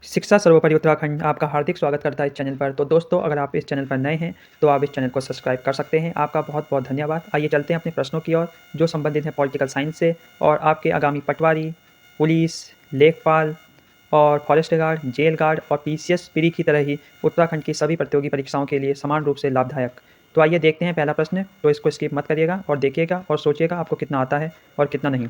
शिक्षा सर्वोपरि उत्तराखंड आपका हार्दिक स्वागत करता है इस चैनल पर। तो दोस्तों, अगर आप इस चैनल पर नए हैं तो आप इस चैनल को सब्सक्राइब कर सकते हैं। आपका बहुत बहुत धन्यवाद। आइए चलते हैं अपने प्रश्नों की ओर जो संबंधित हैं पॉलिटिकल साइंस से और आपके आगामी पटवारी, पुलिस, लेखपाल और फॉरेस्ट गार्ड, जेल गार्ड और पीसीएस प्री की तरह ही उत्तराखंड की सभी प्रतियोगी परीक्षाओं के लिए समान रूप से लाभदायक। तो आइए देखते हैं पहला प्रश्न, तो इसको स्किप मत करिएगा और देखिएगा और सोचिएगा आपको कितना आता है और कितना नहीं।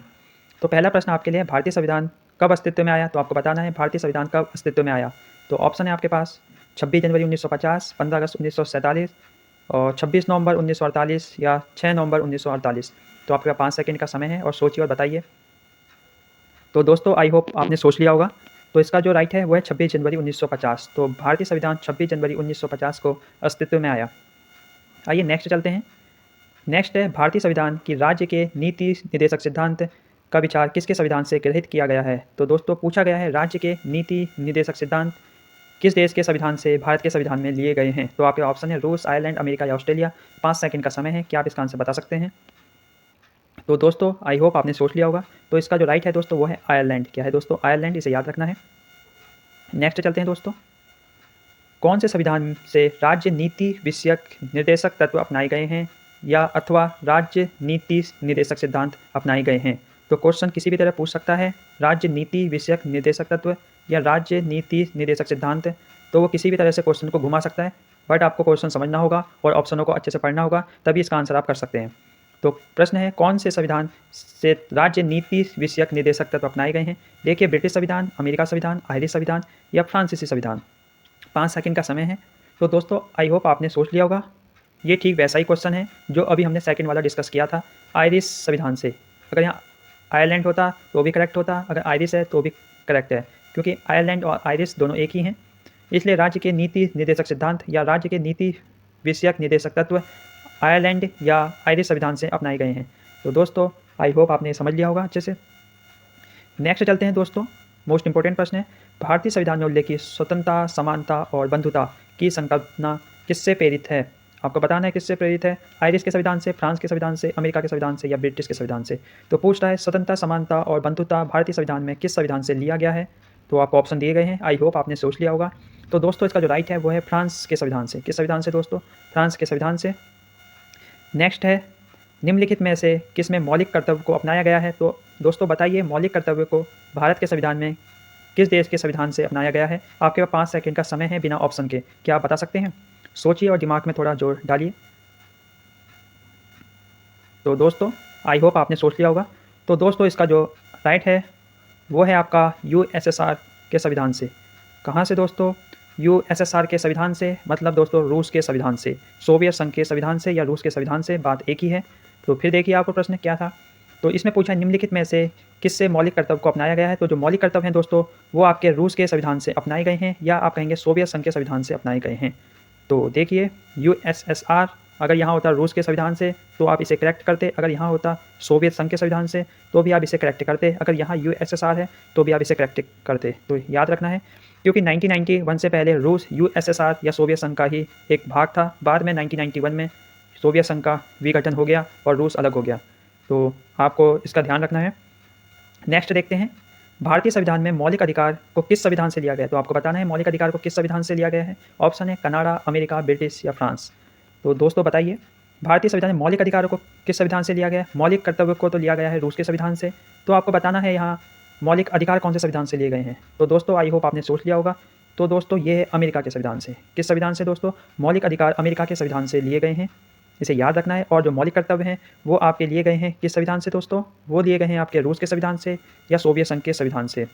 तो पहला प्रश्न आपके लिए, भारतीय संविधान कब अस्तित्व में आया? तो आपको बताना है भारतीय संविधान कब अस्तित्व में आया। तो ऑप्शन है आपके पास 26 जनवरी 1950, 15 अगस्त 1947 और 26 नवंबर 1948 या 6 नवंबर 1948। तो आपके पास 5 सेकंड का समय है और सोचिए और बताइए। तो दोस्तों, आई होप आपने सोच लिया होगा। तो इसका जो राइट है वो है 26 जनवरी 1950। तो भारतीय संविधान 26 जनवरी 1950 को अस्तित्व में आया। आइए नेक्स्ट चलते हैं। नेक्स्ट है, भारतीय संविधान की राज्य के नीति निर्देशक सिद्धांत का विचार किसके संविधान से ग्रहित किया गया है? तो दोस्तों, पूछा गया है राज्य के नीति निर्देशक सिद्धांत किस देश के संविधान से भारत के संविधान में लिए गए हैं? तो आपके ऑप्शन है रूस, आयरलैंड, अमेरिका या ऑस्ट्रेलिया। 5 सेकंड का समय है, क्या आप इसका आंसर बता सकते हैं? तो दोस्तों, आई होप आपने सोच लिया होगा। तो इसका जो राइट है दोस्तों वो है आयरलैंड। क्या है दोस्तों? आयरलैंड, इसे याद रखना है। नेक्स्ट चलते हैं दोस्तों। कौन से संविधान से राज्य नीति विषयक निर्देशक तत्व अपनाए गए हैं या अथवा राज्य नीति निर्देशक सिद्धांत अपनाए गए हैं? तो क्वेश्चन किसी भी तरह पूछ सकता है, राज्य नीति विषयक निर्देशक तत्व या राज्य नीति निर्देशक सिद्धांत। तो वो किसी भी तरह से क्वेश्चन को घुमा सकता है, बट आपको क्वेश्चन समझना होगा और ऑप्शनों को अच्छे से पढ़ना होगा, तभी इसका आंसर आप कर सकते हैं। तो प्रश्न है, कौन से संविधान से राज्य नीति विषयक निर्देशक तत्व अपनाए गए हैं? देखिए, ब्रिटिश संविधान, अमेरिका संविधान, आयरिश संविधान या फ्रांसीसी संविधान। 5 सेकंड का समय है। तो दोस्तों, आई होप आपने सोच लिया होगा। ये ठीक वैसा ही क्वेश्चन है जो अभी हमने सेकंड वाला डिस्कस किया था, आयरिश संविधान से। अगर यहाँ आयरलैंड होता तो भी करेक्ट होता, अगर आयरिश है तो भी करेक्ट है, क्योंकि आयरलैंड और आयरिश दोनों एक ही हैं। इसलिए राज्य के नीति निर्देशक सिद्धांत या राज्य के नीति विषयक निर्देशक तत्व आयरलैंड या आयरिश संविधान से अपनाए गए हैं। तो दोस्तों, आई होप आपने समझ लिया होगा अच्छे से। नेक्स्ट चलते हैं दोस्तों। मोस्ट इंपॉर्टेंट प्रश्न है, भारतीय संविधान में उल्लेखित स्वतंत्रता, समानता और बंधुता की संकल्पना किससे प्रेरित है? आपको बताना है किससे प्रेरित है। आयरिश के संविधान से, फ्रांस के संविधान से, अमेरिका के संविधान से या ब्रिटिश के संविधान से। तो पूछ रहा है स्वतंत्रता, समानता और बंधुता भारतीय संविधान में किस संविधान से लिया गया है? तो आपको ऑप्शन दिए गए हैं, आई होप आपने सोच लिया होगा। तो दोस्तों, इसका जो राइट है वो है फ्रांस के संविधान से। किस संविधान से दोस्तों? फ्रांस के संविधान से। नेक्स्ट है, निम्नलिखित में से किसमें मौलिक कर्तव्य को अपनाया गया है? तो दोस्तों बताइए, मौलिक कर्तव्य को भारत के संविधान में किस देश के संविधान से अपनाया गया है? आपके पास 5 सेकंड का समय है बिना ऑप्शन के, क्या आप बता सकते हैं? सोचिए और दिमाग में थोड़ा जोर डालिए। तो दोस्तों, आई होप आपने सोच लिया होगा। तो दोस्तों, इसका जो राइट है वो है आपका यूएसएसआर के संविधान से। कहाँ से दोस्तों? यूएसएसआर के संविधान से, मतलब दोस्तों रूस के संविधान से, सोवियत संघ के संविधान से या रूस के संविधान से, बात एक ही है। तो फिर देखिए आपको प्रश्न क्या था। तो इसमें पूछा निम्नलिखित में से किससे मौलिक कर्तव्य को अपनाया गया है? तो जो मौलिक कर्तव्य हैं दोस्तों वो आपके रूस के संविधान से अपनाए गए हैं या आप कहेंगे सोवियत संघ के संविधान से अपनाए गए हैं। तो देखिए, यूएसएसआर अगर यहाँ होता रूस के संविधान से तो आप इसे करेक्ट करते, अगर यहाँ होता सोवियत संघ के संविधान से तो भी आप इसे करेक्ट करते, अगर यहाँ यूएसएसआर है तो भी आप इसे करेक्ट करते। तो याद रखना है, क्योंकि 1991 से पहले रूस यूएसएसआर या सोवियत संघ का ही एक भाग था। बाद में 1991 में सोवियत संघ का विघटन हो गया और रूस अलग हो गया। तो आपको इसका ध्यान रखना है। नेक्स्ट देखते हैं, भारतीय संविधान में मौलिक अधिकार को किस संविधान से लिया गया है? तो आपको बताना है मौलिक अधिकार को किस संविधान से लिया गया है। ऑप्शन है कनाडा, अमेरिका, ब्रिटिश या फ्रांस। तो दोस्तों बताइए, भारतीय संविधान में मौलिक अधिकारों को किस संविधान से लिया गया है? मौलिक कर्तव्य को तो लिया गया है रूस के संविधान से। तो आपको बताना है यहाँ मौलिक अधिकार कौन से संविधान से लिए गए हैं। तो दोस्तों, आई होप आपने सोच लिया होगा। तो दोस्तों, ये है अमेरिका के संविधान से। किस संविधान से दोस्तों? मौलिक अधिकार अमेरिका के संविधान से लिए गए हैं, इसे याद रखना है। और जो मौलिक कर्तव्य हैं वो आपके लिए गए हैं किस संविधान से दोस्तों? वो लिए गए हैं आपके रूस के संविधान से या सोवियत संघ के संविधान से।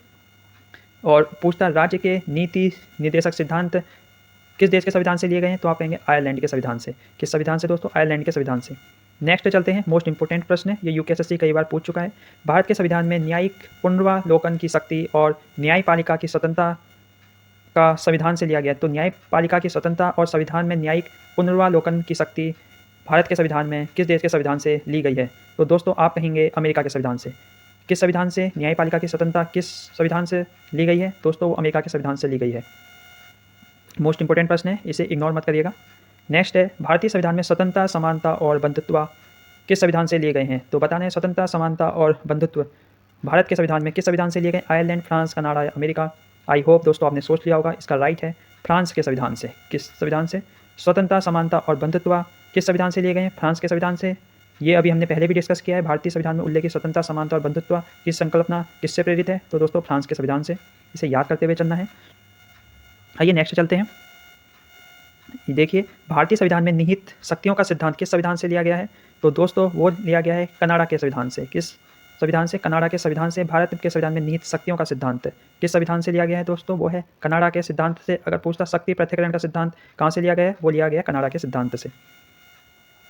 और पूछता राज्य के नीति निर्देशक सिद्धांत किस देश के संविधान से लिए गए हैं? तो आप कहेंगे आयरलैंड के संविधान से। किस संविधान से दोस्तों? आयरलैंड के संविधान से। नेक्स्ट चलते हैं, मोस्ट इंपोर्टेंट प्रश्न है, ये यूपीएससी कई बार पूछ चुका है। भारत के संविधान में न्यायिक पुनर्वालोकन की शक्ति और न्यायपालिका की स्वतंत्रता का संविधान से लिया गया। तो न्यायपालिका की स्वतंत्रता और संविधान में न्यायिक पुनर्वालोकन की शक्ति भारत के संविधान में किस देश के संविधान से ली गई है? तो दोस्तों, आप कहेंगे अमेरिका के संविधान से। किस संविधान से न्यायपालिका की स्वतंत्रता किस संविधान से ली गई है? दोस्तों, वो अमेरिका के संविधान से ली गई है। मोस्ट इंपोर्टेंट प्रश्न है, इसे इग्नोर मत करिएगा। नेक्स्ट है, भारतीय संविधान में स्वतंत्रता, समानता और बंधुत्व किस संविधान से लिए गए हैं? तो बताना है स्वतंत्रता, समानता और बंधुत्व भारत के संविधान में किस संविधान से लिए गए? आयरलैंड, फ्रांस, कनाडा या अमेरिका। आई होप दोस्तों आपने सोच लिया होगा। इसका राइट है फ्रांस के संविधान से। किस संविधान से? स्वतंत्रता, समानता और बंधुत्व किस संविधान से लिए गए हैं? फ्रांस के संविधान से। ये अभी हमने पहले भी डिस्कस किया है। भारतीय संविधान में उल्लेखित स्वतंत्रता, समानता और बंधुत्व की संकल्पना किससे प्रेरित है? तो दोस्तों फ्रांस के संविधान से। इसे याद करते हुए चलना है। आइए नेक्स्ट चलते हैं। देखिए, भारतीय संविधान में निहित शक्तियों का सिद्धांत किस संविधान से लिया गया है? तो दोस्तों वो लिया गया है कनाडा के संविधान से। किस संविधान से? कनाडा के संविधान से। भारत के संविधान में निहित शक्तियों का सिद्धांत किस संविधान से लिया गया है दोस्तों? वो है कनाडा के सिद्धांत से। अगर पूछता शक्ति पृथक्करण का सिद्धांत कहाँ से लिया गया है? वो लिया गया कनाडा के सिद्धांत से।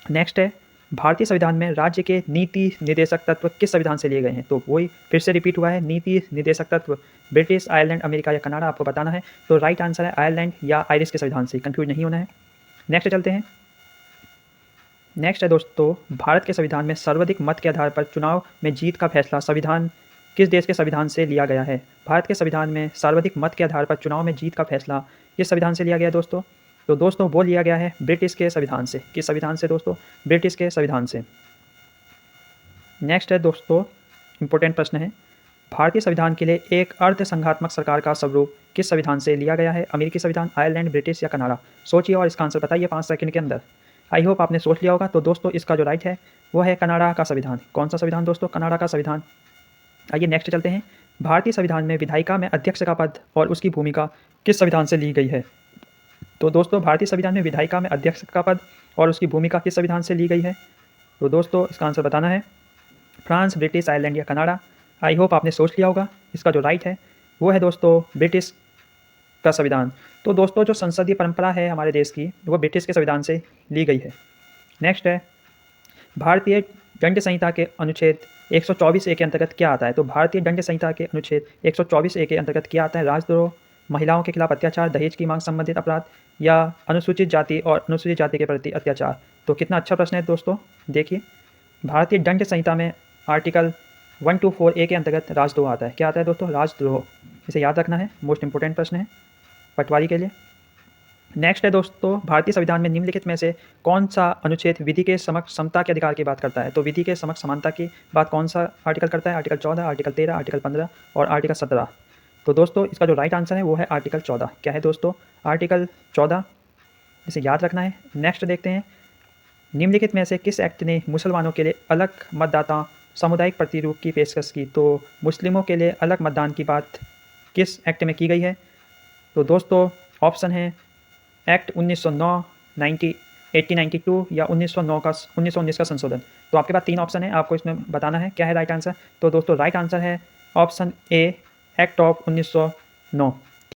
नेक्स्ट है, भारतीय संविधान में राज्य के नीति निर्देशक तत्व किस संविधान से लिए गए हैं? तो वही फिर से रिपीट हुआ है, नीति निर्देशक तत्व ब्रिटिश, आयरलैंड, अमेरिका या कनाडा, आपको बताना है। तो राइट आंसर है आयरलैंड या आयरिश के संविधान से। कंफ्यूज नहीं होना है। नेक्स्ट चलते हैं। नेक्स्ट है दोस्तों, भारत के संविधान में सर्वाधिक मत के आधार पर चुनाव में जीत का फैसला संविधान किस देश के संविधान से लिया गया है? भारत के संविधान में सर्वाधिक मत के आधार पर चुनाव में जीत का फैसला किस संविधान से लिया गया है दोस्तों? तो दोस्तों वो लिया गया है ब्रिटिश के संविधान से। किस संविधान से दोस्तों? ब्रिटिश के संविधान से। नेक्स्ट है दोस्तों, इंपॉर्टेंट प्रश्न है, भारतीय संविधान के लिए एक अर्ध संघात्मक सरकार का स्वरूप किस संविधान से लिया गया है? अमेरिकी संविधान, आयरलैंड, ब्रिटिश या कनाडा? सोचिए और इसका आंसर बताइए 5 सेकंड के अंदर। आई होप आपने सोच लिया होगा। तो दोस्तों इसका जो राइट है वो है कनाडा का संविधान। कौन सा संविधान दोस्तों? कनाडा का संविधान। आइए नेक्स्ट चलते हैं। भारतीय संविधान में विधायिका में अध्यक्ष का पद और उसकी भूमिका किस संविधान से ली गई है? तो दोस्तों भारतीय संविधान में विधायिका में अध्यक्ष का पद और उसकी भूमिका किस संविधान से ली गई है? तो दोस्तों इसका आंसर बताना है फ्रांस, ब्रिटिश, आयरलैंड या कनाडा। आई होप आपने सोच लिया होगा। इसका जो राइट है वो है दोस्तों ब्रिटिश का संविधान। तो दोस्तों जो संसदीय परंपरा है हमारे देश की वो ब्रिटिश के संविधान से ली गई है। नेक्स्ट है, भारतीय दंड संहिता के अनुच्छेद 124A के अंतर्गत क्या आता है? तो भारतीय दंड संहिता के अनुच्छेद 124A के अंतर्गत क्या आता है? राजद्रोह, महिलाओं के खिलाफ अत्याचार, दहेज की मांग संबंधित अपराध या अनुसूचित जाति और अनुसूचित जाति के प्रति अत्याचार? तो कितना अच्छा प्रश्न है दोस्तों। देखिए, भारतीय दंड संहिता में आर्टिकल 124A के अंतर्गत राजद्रोह आता है। क्या आता है दोस्तों? राजद्रोह। इसे याद रखना है, मोस्ट इंपोर्टेंट प्रश्न है पटवारी के लिए। नेक्स्ट है दोस्तों, भारतीय संविधान में निम्नलिखित में से कौन सा अनुच्छेद विधि के समक्ष समता के अधिकार की बात करता है? तो विधि के समक्ष समानता की बात कौन सा आर्टिकल करता है? आर्टिकल 14, आर्टिकल 13, आर्टिकल 15 और आर्टिकल 17। तो दोस्तों इसका जो राइट आंसर है वो है आर्टिकल 14। क्या है दोस्तों? आर्टिकल 14। इसे याद रखना है। नेक्स्ट देखते हैं, निम्नलिखित में से किस एक्ट ने मुसलमानों के लिए अलग मतदाता सामुदायिक प्रतिरूप की पेशकश की? तो मुस्लिमों के लिए अलग मतदान की बात किस एक्ट में की गई है? तो दोस्तों ऑप्शन है एक्ट 1909, 1892 या 1919 का संशोधन। तो आपके पास 3 ऑप्शन है, आपको इसमें बताना है क्या है राइट आंसर। तो दोस्तों राइट आंसर है ऑप्शन ए, एक्ट ऑफ 1909।